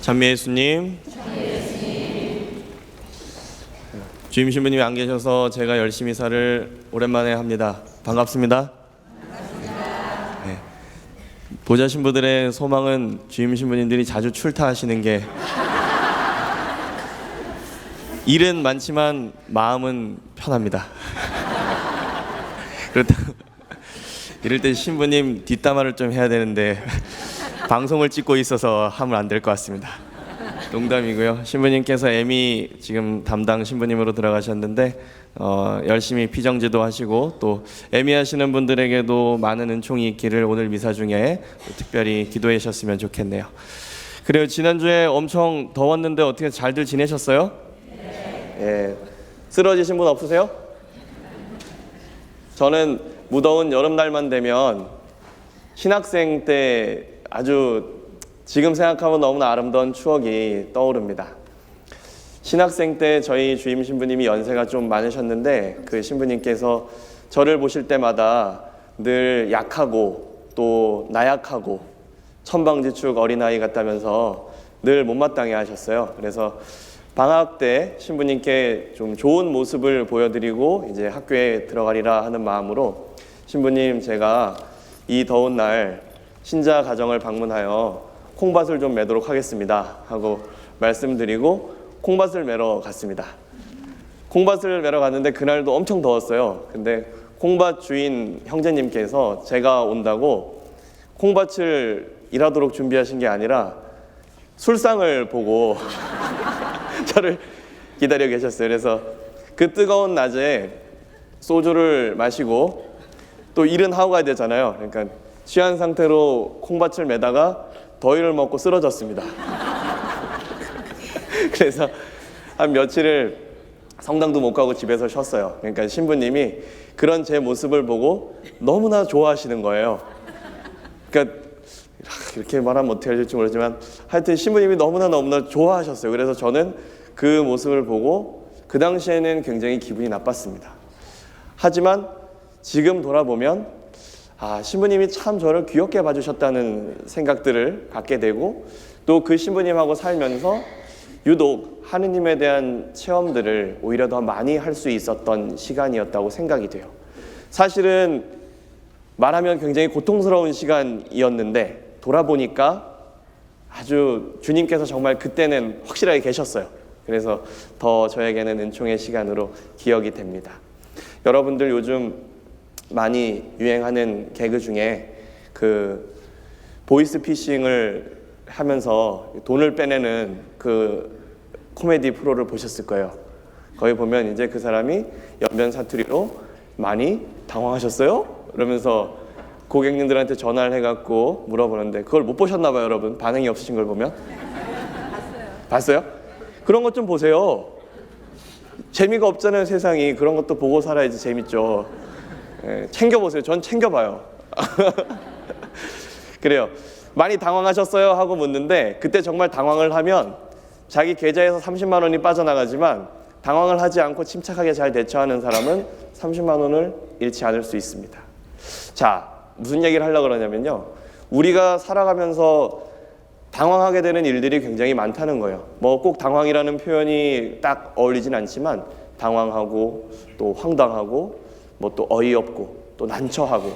찬미 예수님. 주임 신부님이 안 계셔서 제가 열심히 사를 오랜만에 합니다. 반갑습니다. 네. 보좌 신부들의 소망은 주임 신부님들이 자주 출타하시는 게 일은 많지만 마음은 편합니다. 이럴 때 신부님 뒷담화를 좀 해야 되는데 방송을 찍고 있어서 하면 안 될 것 같습니다. 농담이고요. 신부님께서 에미 지금 담당 신부님으로 들어가셨는데 열심히 피정지도 하시고 또 에미 하시는 분들에게도 많은 은총이 있기를 오늘 미사 중에 특별히 기도해 주셨으면 좋겠네요. 그래요. 지난주에 엄청 더웠는데 어떻게 잘들 지내셨어요? 예. 쓰러지신 분 없으세요? 저는 무더운 여름날만 되면 신학생 때 아주 지금 생각하면 너무나 아름다운 추억이 떠오릅니다. 신학생 때 저희 주임 신부님이 연세가 좀 많으셨는데 그 신부님께서 저를 보실 때마다 늘 약하고 또 나약하고 천방지축 어린아이 같다면서 늘 못마땅해 하셨어요. 그래서 방학 때 신부님께 좀 좋은 모습을 보여드리고 이제 학교에 들어가리라 하는 마음으로 신부님, 제가 이 더운 날 신자 가정을 방문하여 콩밭을 좀 매도록 하겠습니다 하고 말씀드리고 콩밭을 매러 갔습니다. 콩밭을 매러 갔는데 그날도 엄청 더웠어요. 근데 콩밭 주인 형제님께서 제가 온다고 콩밭을 일하도록 준비하신 게 아니라 술상을 보고 저를 기다려 계셨어요. 그래서 그 뜨거운 낮에 소주를 마시고 또 일은 하고 가야 되잖아요. 그러니까 취한 상태로 콩밭을 매다가 더위를 먹고 쓰러졌습니다. 그래서 한 며칠을 성당도 못 가고 집에서 쉬었어요. 그러니까 신부님이 그런 제 모습을 보고 너무나 좋아하시는 거예요. 그러니까 이렇게 말하면 어떻게 해야 될지 모르지만 하여튼 신부님이 너무나 좋아하셨어요. 그래서 저는 그 모습을 보고 그 당시에는 굉장히 기분이 나빴습니다. 하지만 지금 돌아보면 신부님이 참 저를 귀엽게 봐주셨다는 생각들을 갖게 되고 또 그 신부님하고 살면서 유독 하느님에 대한 체험들을 오히려 더 많이 할 수 있었던 시간이었다고 생각이 돼요. 사실은 말하면 굉장히 고통스러운 시간이었는데 돌아보니까 아주 주님께서 정말 그때는 확실하게 계셨어요. 그래서 더 저에게는 은총의 시간으로 기억이 됩니다. 여러분들 요즘 많이 유행하는 개그 중에 그 보이스피싱을 하면서 돈을 빼내는 그 코미디 프로를 보셨을 거예요. 거기 보면 이제 그 사람이 연변 사투리로 많이 당황하셨어요? 이러면서 고객님들한테 전화를 해갖고 물어보는데 그걸 못 보셨나 봐요, 여러분. 반응이 없으신 걸 보면. 봤어요? 그런 것 좀 보세요. 재미가 없잖아요, 세상이. 그런 것도 보고 살아야지 재밌죠. 챙겨보세요. 전 챙겨봐요. 그래요. 많이 당황하셨어요? 하고 묻는데 그때 정말 당황을 하면 자기 계좌에서 30만 원이 빠져나가지만 당황을 하지 않고 침착하게 잘 대처하는 사람은 30만 원을 잃지 않을 수 있습니다. 자, 무슨 얘기를 하려고 그러냐면요. 우리가 살아가면서 당황하게 되는 일들이 굉장히 많다는 거예요. 뭐 꼭 당황이라는 표현이 딱 어울리진 않지만 당황하고 또 황당하고 뭐 또 어이없고 또 난처하고.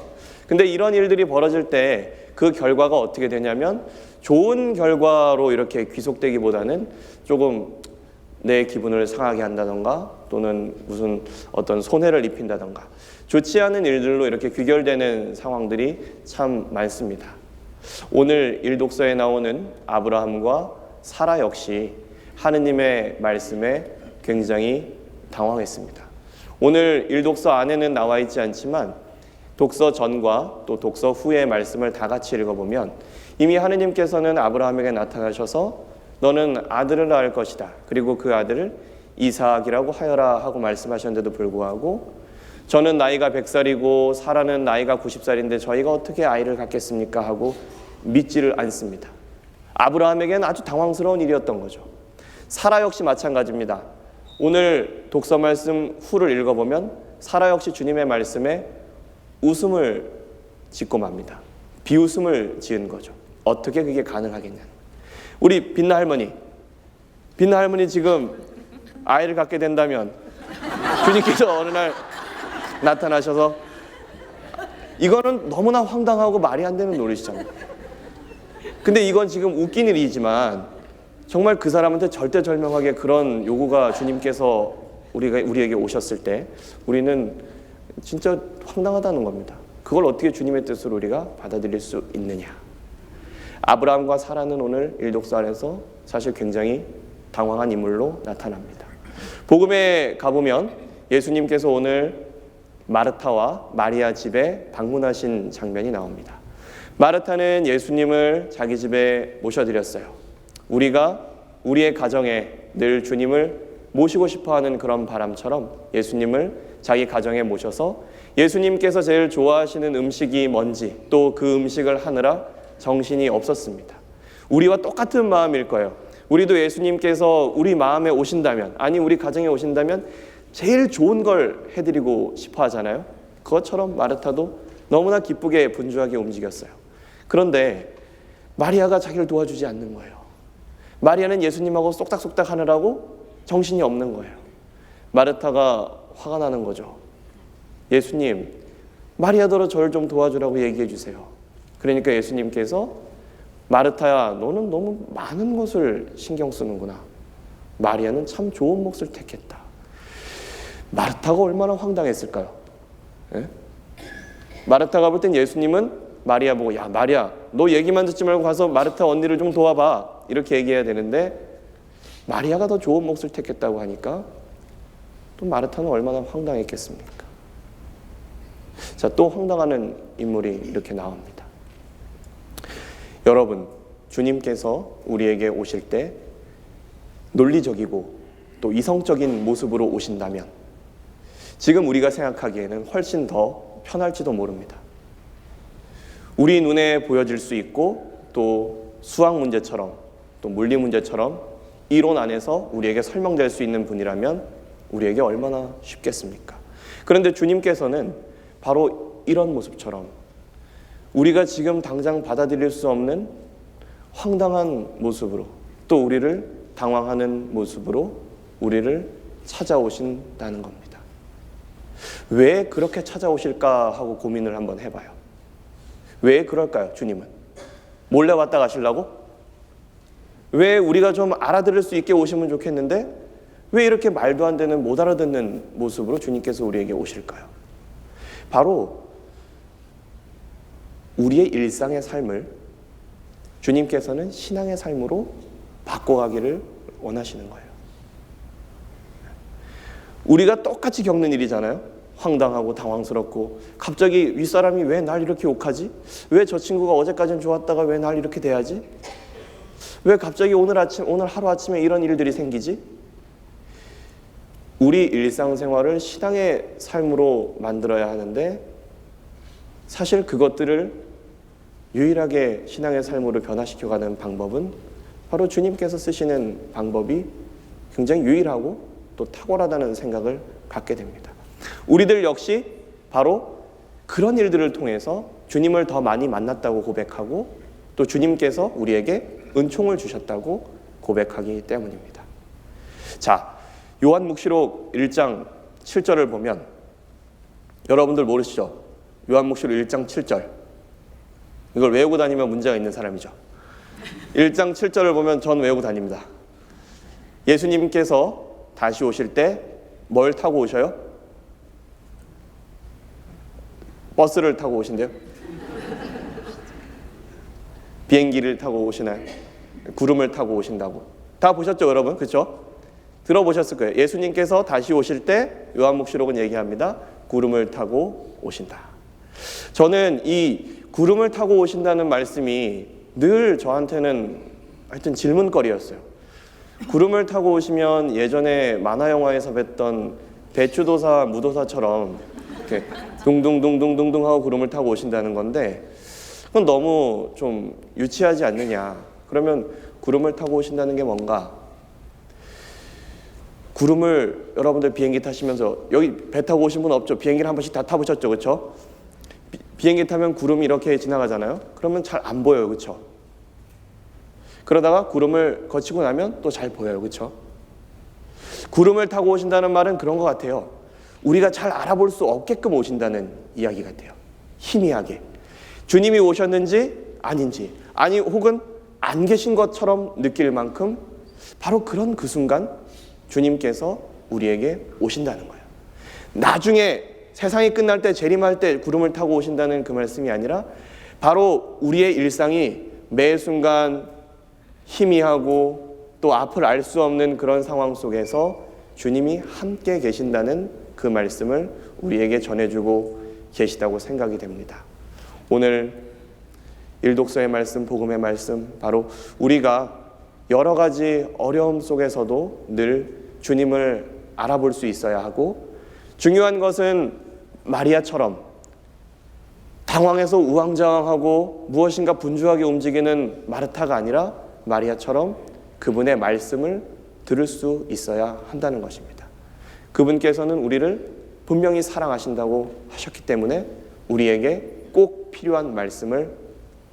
근데 이런 일들이 벌어질 때 그 결과가 어떻게 되냐면 좋은 결과로 이렇게 귀속되기보다는 조금 내 기분을 상하게 한다던가 또는 무슨 어떤 손해를 입힌다던가 좋지 않은 일들로 이렇게 귀결되는 상황들이 참 많습니다. 오늘 일독서에 나오는 아브라함과 사라 역시 하느님의 말씀에 굉장히 당황했습니다. 오늘 일독서 안에는 나와 있지 않지만 독서 전과 또 독서 후의 말씀을 다 같이 읽어보면 이미 하느님께서는 아브라함에게 나타나셔서 너는 아들을 낳을 것이다. 그리고 그 아들을 이삭이라고 하여라 하고 말씀하셨는데도 불구하고 저는 나이가 100살이고 사라는 나이가 90살인데 저희가 어떻게 아이를 갖겠습니까? 하고 믿지를 않습니다. 아브라함에게는 아주 당황스러운 일이었던 거죠. 사라 역시 마찬가지입니다. 오늘 독서 말씀 후를 읽어보면 사라 역시 주님의 말씀에 웃음을 짓고 맙니다. 비웃음을 지은 거죠. 어떻게 그게 가능하겠냐. 우리 빛나 할머니. 빛나 할머니 지금 아이를 갖게 된다면 주님께서 어느 날 나타나셔서 이거는 너무나 황당하고 말이 안 되는 노릇이잖아요. 근데 이건 지금 웃긴 일이지만 정말 그 사람한테 절대절명하게 그런 요구가 주님께서 우리에게 오셨을 때 우리는 진짜 황당하다는 겁니다. 그걸 어떻게 주님의 뜻으로 우리가 받아들일 수 있느냐. 아브라함과 사라는 오늘 일독서 안에서 사실 굉장히 당황한 인물로 나타납니다. 복음에 가보면 예수님께서 오늘 마르타와 마리아 집에 방문하신 장면이 나옵니다. 마르타는 예수님을 자기 집에 모셔드렸어요. 우리가 우리의 가정에 늘 주님을 모시고 싶어하는 그런 바람처럼 예수님을 자기 가정에 모셔서 예수님께서 제일 좋아하시는 음식이 뭔지 또 그 음식을 하느라 정신이 없었습니다. 우리와 똑같은 마음일 거예요. 우리도 예수님께서 우리 마음에 오신다면, 아니 우리 가정에 오신다면 제일 좋은 걸 해드리고 싶어 하잖아요. 그것처럼 마르타도 너무나 기쁘게 분주하게 움직였어요. 그런데 마리아가 자기를 도와주지 않는 거예요. 마리아는 예수님하고 쏙닥쏙닥 하느라고 정신이 없는 거예요. 마르타가 화가 나는 거죠. 예수님, 마리아더러 저를 좀 도와주라고 얘기해 주세요. 그러니까 예수님께서 마르타야, 너는 너무 많은 것을 신경 쓰는구나. 마리아는 참 좋은 몫을 택했다. 마르타가 얼마나 황당했을까요? 예? 마르타가 볼 땐 예수님은 마리아 보고, 야 마리아, 너 얘기만 듣지 말고 가서 마르타 언니를 좀 도와봐, 이렇게 얘기해야 되는데 마리아가 더 좋은 몫을 택했다고 하니까 또 마르타는 얼마나 황당했겠습니까? 자, 또 황당하는 인물이 이렇게 나옵니다. 여러분, 주님께서 우리에게 오실 때 논리적이고 또 이성적인 모습으로 오신다면 지금 우리가 생각하기에는 훨씬 더 편할지도 모릅니다. 우리 눈에 보여질 수 있고 또 수학 문제처럼 또 물리 문제처럼 이론 안에서 우리에게 설명될 수 있는 분이라면 우리에게 얼마나 쉽겠습니까? 그런데 주님께서는 바로 이런 모습처럼 우리가 지금 당장 받아들일 수 없는 황당한 모습으로 또 우리를 당황하는 모습으로 우리를 찾아오신다는 겁니다. 왜 그렇게 찾아오실까 하고 고민을 한번 해봐요. 왜 그럴까요, 주님은? 몰래 왔다 가시려고? 왜 우리가 좀 알아들을 수 있게 오시면 좋겠는데 왜 이렇게 말도 안 되는 못 알아듣는 모습으로 주님께서 우리에게 오실까요? 바로 우리의 일상의 삶을 주님께서는 신앙의 삶으로 바꿔가기를 원하시는 거예요. 우리가 똑같이 겪는 일이잖아요. 황당하고 당황스럽고 갑자기 윗사람이 왜 날 이렇게 욕하지? 왜 저 친구가 어제까지는 좋았다가 왜 날 이렇게 대하지? 왜 갑자기 오늘 하루아침에 이런 일들이 생기지? 우리 일상생활을 신앙의 삶으로 만들어야 하는데 사실 그것들을 유일하게 신앙의 삶으로 변화시켜가는 방법은 바로 주님께서 쓰시는 방법이 굉장히 유일하고 또 탁월하다는 생각을 갖게 됩니다. 우리들 역시 바로 그런 일들을 통해서 주님을 더 많이 만났다고 고백하고 또 주님께서 우리에게 은총을 주셨다고 고백하기 때문입니다. 자, 요한묵시록 1장 7절을 보면 여러분들 모르시죠? 요한묵시록 1장 7절. 이걸 외우고 다니면 문제가 있는 사람이죠. 1장 7절을 보면 전 외우고 다닙니다. 예수님께서 다시 오실 때 뭘 타고 오셔요? 버스를 타고 오신대요? 비행기를 타고 오시나요? 구름을 타고 오신다고. 다 보셨죠, 여러분? 그렇죠? 들어보셨을 거예요. 예수님께서 다시 오실 때 요한묵시록은 얘기합니다. 구름을 타고 오신다. 저는 이 구름을 타고 오신다는 말씀이 늘 저한테는 하여튼 질문거리였어요. 구름을 타고 오시면 예전에 만화 영화에서 뵀던 배추도사 무도사처럼 이렇게 둥둥둥둥둥둥 하고 구름을 타고 오신다는 건데 그건 너무 좀 유치하지 않느냐. 그러면 구름을 타고 오신다는 게 뭔가? 구름을 여러분들 비행기 타시면서 여기 배 타고 오신 분 없죠? 비행기를 한 번씩 다 타보셨죠, 그렇죠? 비행기 타면 구름이 이렇게 지나가잖아요. 그러면 잘 안 보여요, 그렇죠? 그러다가 구름을 거치고 나면 또 잘 보여요. 그렇죠? 구름을 타고 오신다는 말은 그런 것 같아요. 우리가 잘 알아볼 수 없게끔 오신다는 이야기 같아요. 희미하게. 주님이 오셨는지 아닌지, 아니 혹은 안 계신 것처럼 느낄 만큼 바로 그런 그 순간 주님께서 우리에게 오신다는 거예요. 나중에 세상이 끝날 때, 재림할 때 구름을 타고 오신다는 그 말씀이 아니라 바로 우리의 일상이 매 순간 희미하고 또 앞을 알 수 없는 그런 상황 속에서 주님이 함께 계신다는 그 말씀을 우리에게 전해주고 계시다고 생각이 됩니다. 오늘 일독서의 말씀, 복음의 말씀, 바로 우리가 여러 가지 어려움 속에서도 늘 주님을 알아볼 수 있어야 하고, 중요한 것은 마리아처럼 당황해서 우왕좌왕하고 무엇인가 분주하게 움직이는 마르타가 아니라 마리아처럼 그분의 말씀을 들을 수 있어야 한다는 것입니다. 그분께서는 우리를 분명히 사랑하신다고 하셨기 때문에 우리에게 꼭 필요한 말씀을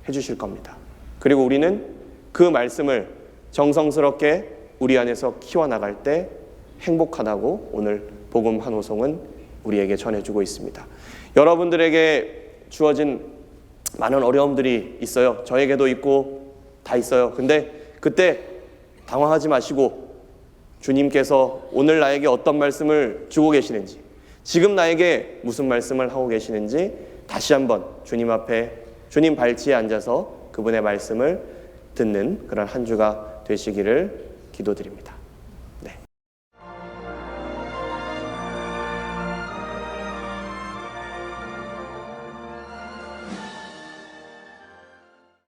해주실 겁니다. 그리고 우리는 그 말씀을 정성스럽게 우리 안에서 키워나갈 때 행복하다고 오늘 복음 한 호송은 우리에게 전해주고 있습니다. 여러분들에게 주어진 많은 어려움들이 있어요. 저에게도 있고 다 있어요. 근데 그때 당황하지 마시고 주님께서 오늘 나에게 어떤 말씀을 주고 계시는지, 지금 나에게 무슨 말씀을 하고 계시는지 다시 한번 주님 앞에 주님 발치에 앉아서 그분의 말씀을 듣는 그런 한 주가 되시기를 기도드립니다.